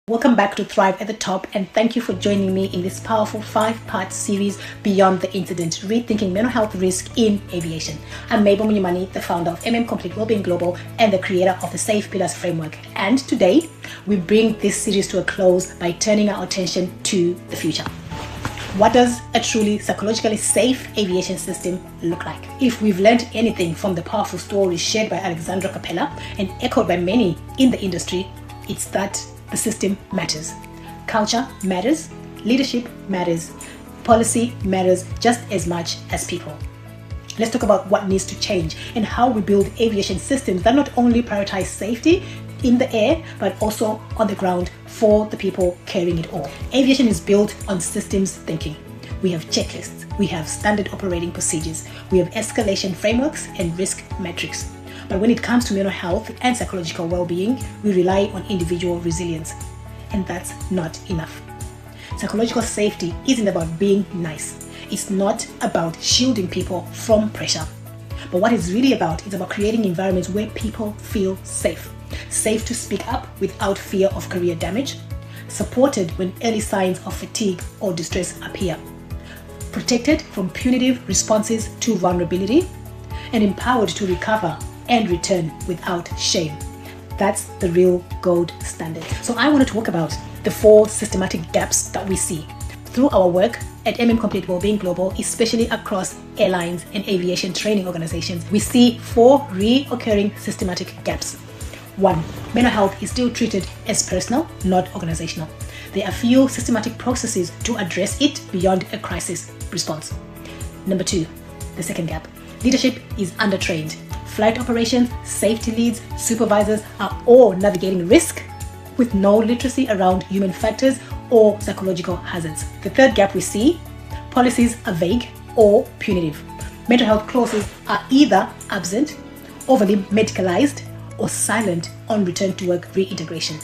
Welcome back to Thrive at the Top, and thank you for joining me in this powerful 5-part series, Beyond the Incident, Rethinking Mental Health Risk in Aviation. I'm Mabel Munyimani, the founder of Complete Wellbeing Global and the creator of the Safe Pillars Framework. And today, we bring this series to a close by turning our attention to the future. What does a truly psychologically safe aviation system look like? If we've learned anything from the powerful stories shared by Alexandra Capella and echoed by many in the industry, it's that the system matters. Culture matters, leadership matters, policy matters just as much as people. Let's talk about what needs to change and how we build aviation systems that not only prioritize safety in the air, but also on the ground for the people carrying it all. Aviation is built on systems thinking. We have checklists, we have standard operating procedures, we have escalation frameworks and risk metrics. But when it comes to mental health and psychological well-being, we rely on individual resilience, and that's not enough. Psychological safety isn't about being nice. It's not about shielding people from pressure. But what it's really about is about creating environments where people feel safe. Safe to speak up without fear of career damage, supported when early signs of fatigue or distress appear, protected from punitive responses to vulnerability, and empowered to recover and return without shame. That's the real gold standard. So I want to talk about the 4 systematic gaps that we see through our work at Complete Wellbeing Global, especially across airlines and aviation training organizations. We see 4 reoccurring systematic gaps. 1. Mental health is still treated as personal, not organizational. There are few systematic processes to address it beyond a crisis response. Number 2, the second gap. Leadership is undertrained. Flight operations, safety leads, supervisors are all navigating risk with no literacy around human factors or psychological hazards. The third gap we see, policies are vague or punitive. Mental health clauses are either absent, overly medicalized, or silent on return to work reintegration.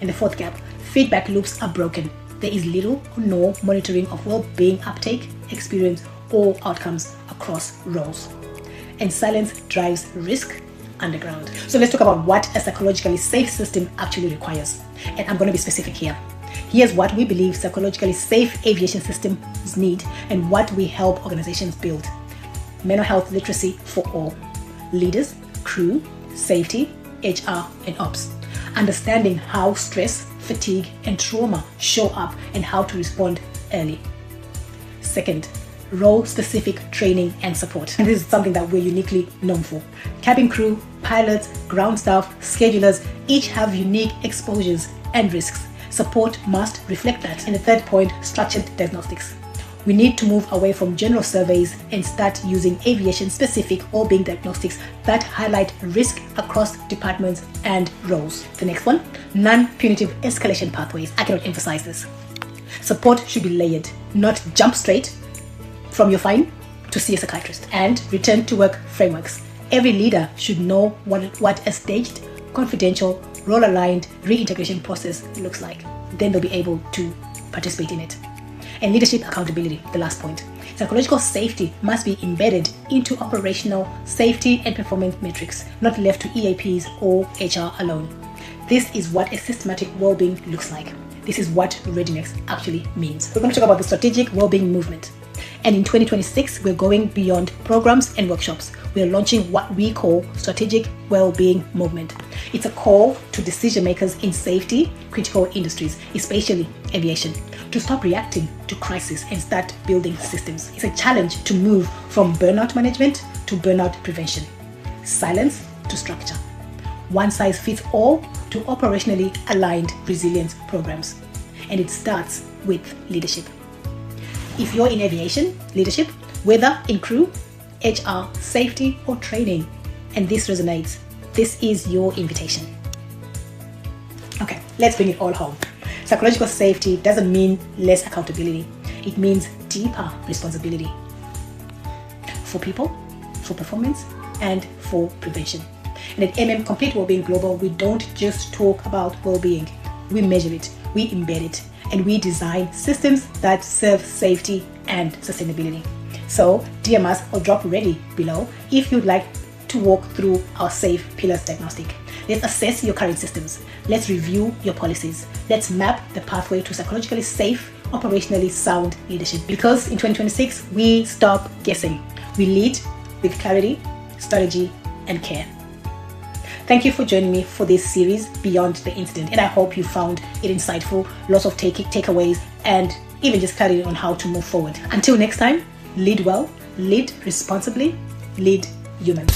And the fourth gap, feedback loops are broken. There is little or no monitoring of well-being uptake, experience, or outcomes across roles. And silence drives risk underground. So let's talk about what a psychologically safe system actually requires. And I'm going to be specific here. Here's what we believe psychologically safe aviation systems need and what we help organizations build. Mental health literacy for all. Leaders, crew, safety, HR, and ops. Understanding how stress, fatigue, and trauma show up and how to respond early. Second, role-specific training and support. And this is something that we're uniquely known for. Cabin crew, pilots, ground staff, schedulers each have unique exposures and risks. Support must reflect that. And the third point, structured diagnostics. We need to move away from general surveys and start using aviation-specific well-being diagnostics that highlight risk across departments and roles. The next one, non-punitive escalation pathways. I cannot emphasize this. Support should be layered, not jump straight from your fine to see a psychiatrist. And return to work frameworks. Every leader should know what a staged, confidential, role-aligned reintegration process looks like. Then they'll be able to participate in it. And leadership accountability, the last point. Psychological safety must be embedded into operational safety and performance metrics, not left to EAPs or HR alone. This is what a systematic well-being looks like. This is what readiness actually means. We're going to talk about the strategic well-being movement. And in 2026, we're going beyond programs and workshops. We're launching what we call Strategic Wellbeing Movement. It's a call to decision makers in safety, critical industries, especially aviation, to stop reacting to crisis and start building systems. It's a challenge to move from burnout management to burnout prevention, silence to structure, one size fits all to operationally aligned resilience programs. And it starts with leadership. If you're in aviation, leadership, whether in crew, HR, safety, or training, and this resonates, this is your invitation. Okay, let's bring it all home. Psychological safety doesn't mean less accountability. It means deeper responsibility for people, for performance, and for prevention. And at Complete Wellbeing Global, we don't just talk about well-being. We measure it, we embed it, and we design systems that serve safety and sustainability. So DM us or drop ready below if you'd like to walk through our Safe Pillars diagnostic. Let's assess your current systems. Let's review your policies. Let's map the pathway to psychologically safe, operationally sound leadership. Because in 2026, we stop guessing. We lead with clarity, strategy, and care. Thank you for joining me for this series, Beyond the Incident, and I hope you found it insightful, lots of takeaways, and even just clarity on how to move forward. Until next time, lead well, lead responsibly, lead human.